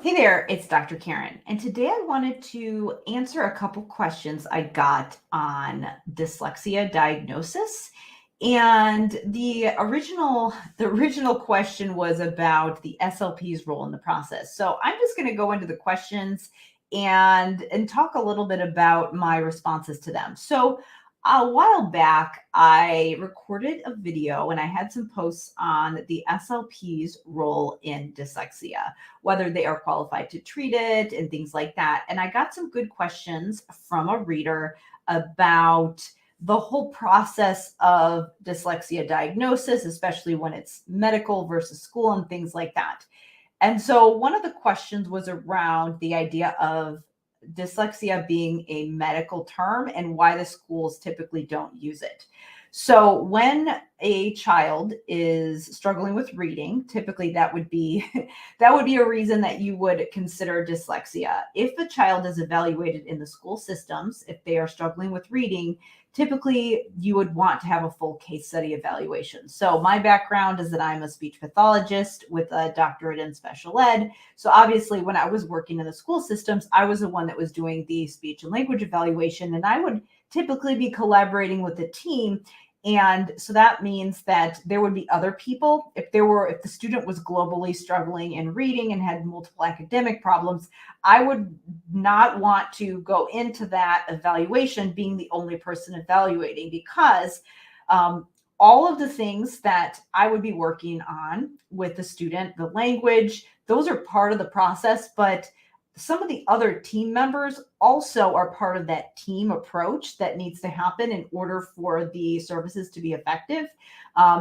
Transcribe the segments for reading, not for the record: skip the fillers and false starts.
Hey there, it's Dr. Karen, and today I wanted to answer a couple questions I got on dyslexia diagnosis. And the original question was about the SLP's role in the process. So I'm just going to go into the questions and talk a little bit about my responses to them. So a while back, I recorded a video and I had some posts on the SLP's role in dyslexia, whether they are qualified to treat it and things like that. And I got some good questions from a reader about the whole process of dyslexia diagnosis, especially when it's medical versus school and things like that. And so one of the questions was around the idea of dyslexia being a medical term and why the schools typically don't use it. So when a child is struggling with reading, typically that would be that would be a reason that you would consider dyslexia. If a child is evaluated in the school systems, if they are struggling with reading, typically you would want to have a full case study evaluation. So my background is that I'm a speech pathologist with a doctorate in special ed. So obviously when I was working in the school systems, I was the one that was doing the speech and language evaluation, and I would typically be collaborating with the team. And so that means that there would be other people. If the student was globally struggling in reading and had multiple academic problems, I would not want to go into that evaluation being the only person evaluating, because all of the things that I would be working on with the student, the language, those are part of the process, but some of the other team members also are part of that team approach that needs to happen in order for the services to be effective.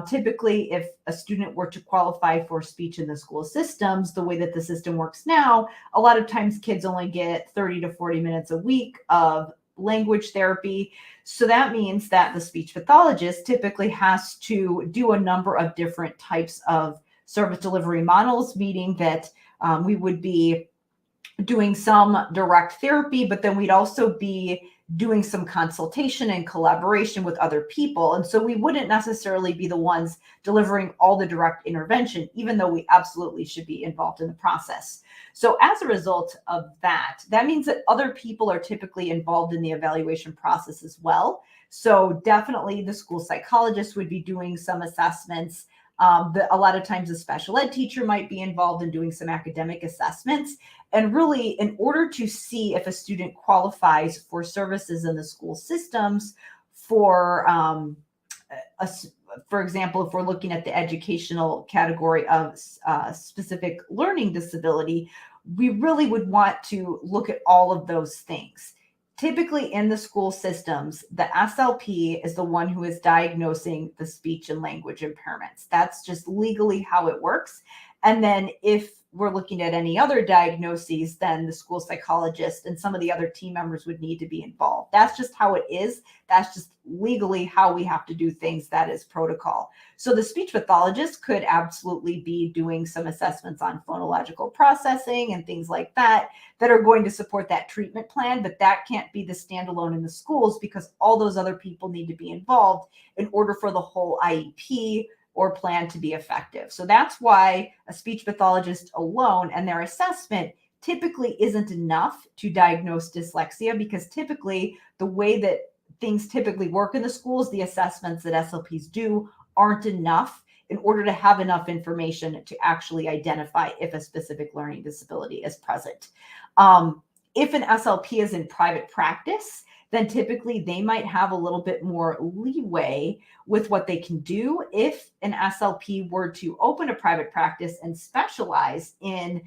Typically, if a student were to qualify for speech in the school systems, the way that the system works now, a lot of times kids only get 30 to 40 minutes a week of language therapy. So that means that the speech pathologist typically has to do a number of different types of service delivery models, meaning that we would be doing some direct therapy, but then we'd also be doing some consultation and collaboration with other people. And so we wouldn't necessarily be the ones delivering all the direct intervention, even though we absolutely should be involved in the process. So as a result of that, that means that other people are typically involved in the evaluation process as well. So definitely the school psychologist would be doing some assessments. A lot of times a special ed teacher might be involved in doing some academic assessments. And really, in order to see if a student qualifies for services in the school systems for, for example, if we're looking at the educational category of specific learning disability, we really would want to look at all of those things. Typically in the school systems, the SLP is the one who is diagnosing the speech and language impairments. That's just legally how it works. And then if we're looking at any other diagnoses, then the school psychologist and some of the other team members would need to be involved. That's just how it is. That's just legally how we have to do things. That is protocol. So the speech pathologist could absolutely be doing some assessments on phonological processing and things like that that are going to support that treatment plan, but that can't be the standalone in the schools because all those other people need to be involved in order for the whole IEP or plan to be effective. So that's why a speech pathologist alone and their assessment typically isn't enough to diagnose dyslexia, because typically the way that things typically work in the schools, the assessments that SLPs do aren't enough in order to have enough information to actually identify if a specific learning disability is present. If an SLP is in private practice, then typically they might have a little bit more leeway with what they can do. If an SLP were to open a private practice and specialize in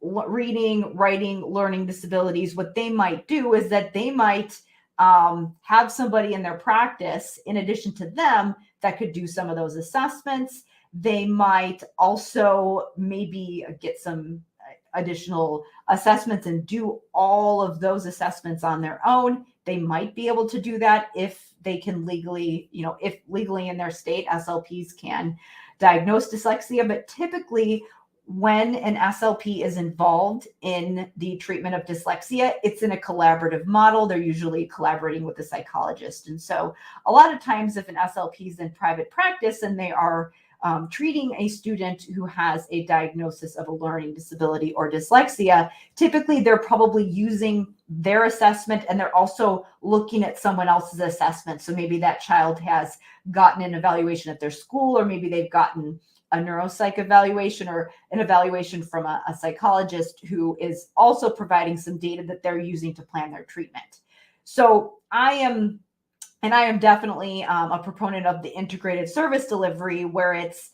reading, writing, learning disabilities, what they might do is that they might have somebody in their practice in addition to them that could do some of those assessments. They might also maybe get some additional assessments and do all of those assessments on their own. They might be able to do that if they can legally, if legally in their state, SLPs can diagnose dyslexia. But typically, when an SLP is involved in the treatment of dyslexia, it's in a collaborative model. They're usually collaborating with a psychologist. And so a lot of times if an SLP is in private practice and they are treating a student who has a diagnosis of a learning disability or dyslexia, typically they're probably using their assessment and they're also looking at someone else's assessment. So maybe that child has gotten an evaluation at their school, or maybe they've gotten a neuropsych evaluation or an evaluation from a psychologist who is also providing some data that they're using to plan their treatment. So I am definitely a proponent of the integrated service delivery, where it's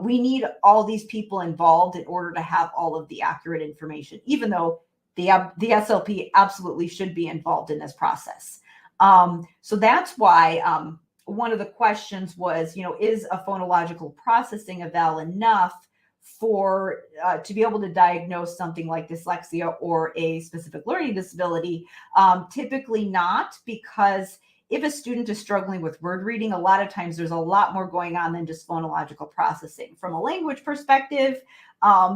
we need all these people involved in order to have all of the accurate information, even though the SLP absolutely should be involved in this process. So that's why one of the questions was, is a phonological processing eval enough for to be able to diagnose something like dyslexia or a specific learning disability? Typically not, because if a student is struggling with word reading, a lot of times there's a lot more going on than just phonological processing. From a language perspective,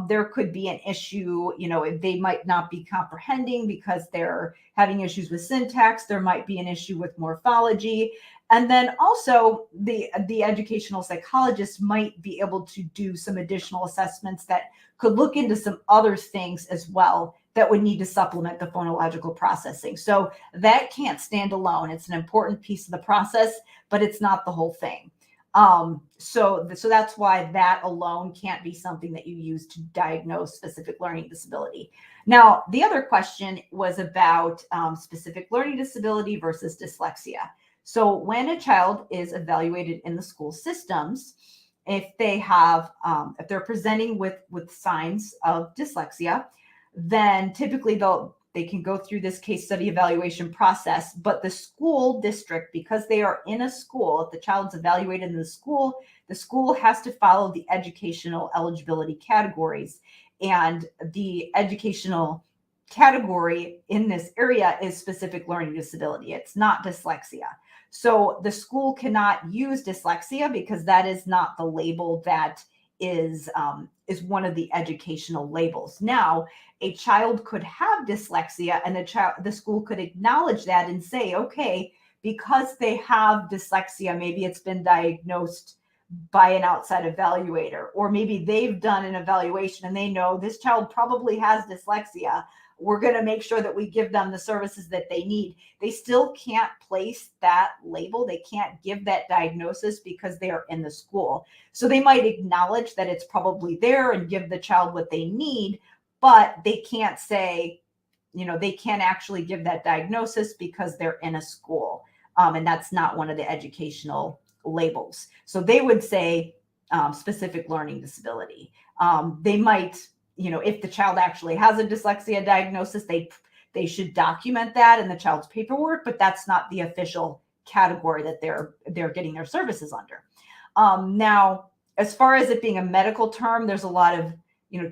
there could be an issue, they might not be comprehending because they're having issues with syntax. There might be an issue with morphology. And then also the educational psychologist might be able to do some additional assessments that could look into some other things as well that would need to supplement the phonological processing. So that can't stand alone. It's an important piece of the process, but it's not the whole thing. So that's why that alone can't be something that you use to diagnose specific learning disability. Now, the other question was about specific learning disability versus dyslexia. So when a child is evaluated in the school systems, if they have, if they're presenting with signs of dyslexia, then typically they can go through this case study evaluation process. But the school district, because they are in a school, if the child's evaluated in the school has to follow the educational eligibility categories. And the educational category in this area is specific learning disability. It's not dyslexia. So the school cannot use dyslexia because that is not the label that is one of the educational labels. Now, a child could have dyslexia, and the school could acknowledge that and say, okay, because they have dyslexia, maybe it's been diagnosed by an outside evaluator, or maybe they've done an evaluation and they know this child probably has dyslexia. We're going to make sure that we give them the services that they need. They still can't place that label. They can't give that diagnosis because they are in the school. So they might acknowledge that it's probably there and give the child what they need, but they can't say, they can't actually give that diagnosis because they're in a school. And that's not one of the educational labels. So they would say specific learning disability. They might, if the child actually has a dyslexia diagnosis, they should document that in the child's paperwork, but that's not the official category that they're getting their services under. Now, as far as it being a medical term, there's a lot of,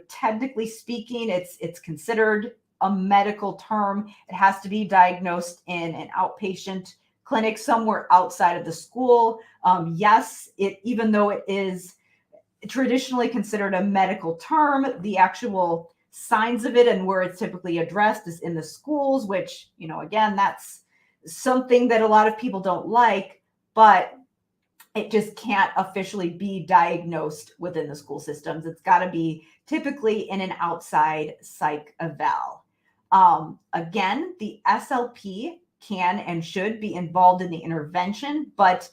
technically speaking, it's considered a medical term. It has to be diagnosed in an outpatient clinic somewhere outside of the school. Yes, even though it is traditionally considered a medical term, the actual signs of it and where it's typically addressed is in the schools, which, again, that's something that a lot of people don't like, but it just can't officially be diagnosed within the school systems. It's got to be typically in an outside psych eval. Again, the SLP can and should be involved in the intervention, but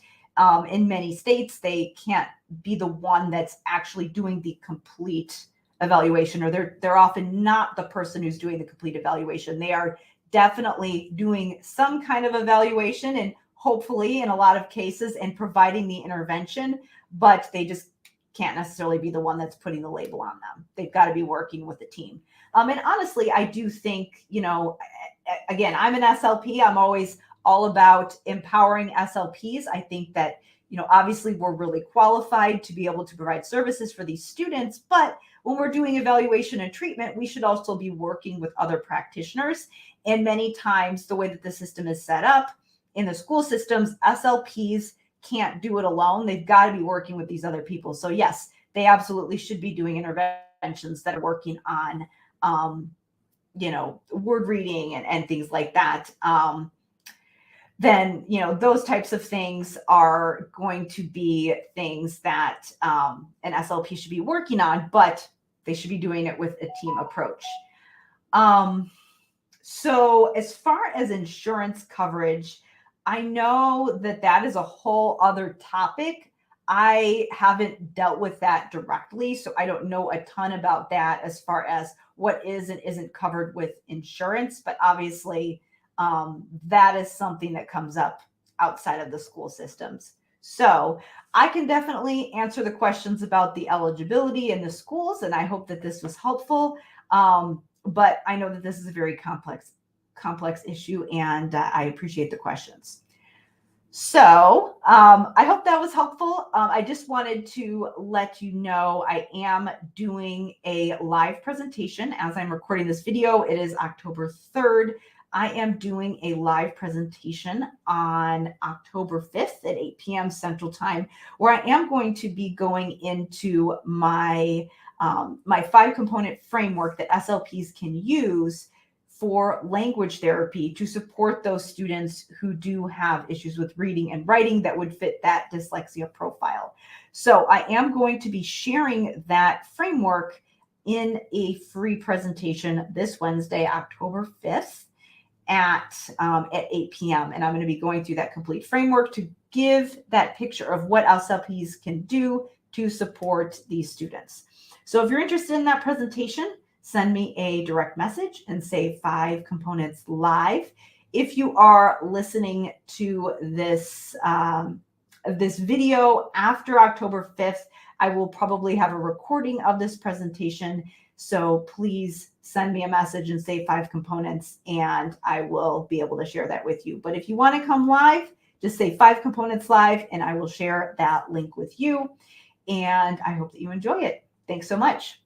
in many states, they can't be the one that's actually doing the complete evaluation, or they're often not the person who's doing the complete evaluation. They are definitely doing some kind of evaluation, and hopefully in a lot of cases, and providing the intervention, but they just can't necessarily be the one that's putting the label on them. They've got to be working with the team. And honestly, I do think, again, I'm an SLP. I'm always all about empowering SLPs. I think that, obviously we're really qualified to be able to provide services for these students, but when we're doing evaluation and treatment, we should also be working with other practitioners. And many times the way that the system is set up in the school systems, SLPs can't do it alone. They've got to be working with these other people. So yes, they absolutely should be doing interventions that are working on, word reading and things like that. then, those types of things are going to be things that an SLP should be working on, but they should be doing it with a team approach. So as far as insurance coverage, I know that is a whole other topic. I haven't dealt with that directly, so I don't know a ton about that as far as what is and isn't covered with insurance, but obviously that is something that comes up outside of the school systems. So I can definitely answer the questions about the eligibility in the schools, and I hope that this was helpful. But I know that this is a very complex issue, and I appreciate the questions. So I hope that was helpful. I just wanted to let you know I am doing a live presentation as I'm recording this video. It is October 3rd. I am doing a live presentation on October 5th at 8 p.m. Central Time, where I am going to be going into my 5-component framework that SLPs can use for language therapy to support those students who do have issues with reading and writing that would fit that dyslexia profile. So I am going to be sharing that framework in a free presentation this Wednesday, October 5th at 8 p.m. And I'm going to be going through that complete framework to give that picture of what SLPs can do to support these students. So if you're interested in that presentation, send me a direct message and say 5 components live. If you are listening to this, this video after October 5th, I will probably have a recording of this presentation. So please send me a message and say 5 components, and I will be able to share that with you. But if you want to come live, just say 5 components live, and I will share that link with you. And I hope that you enjoy it. Thanks so much.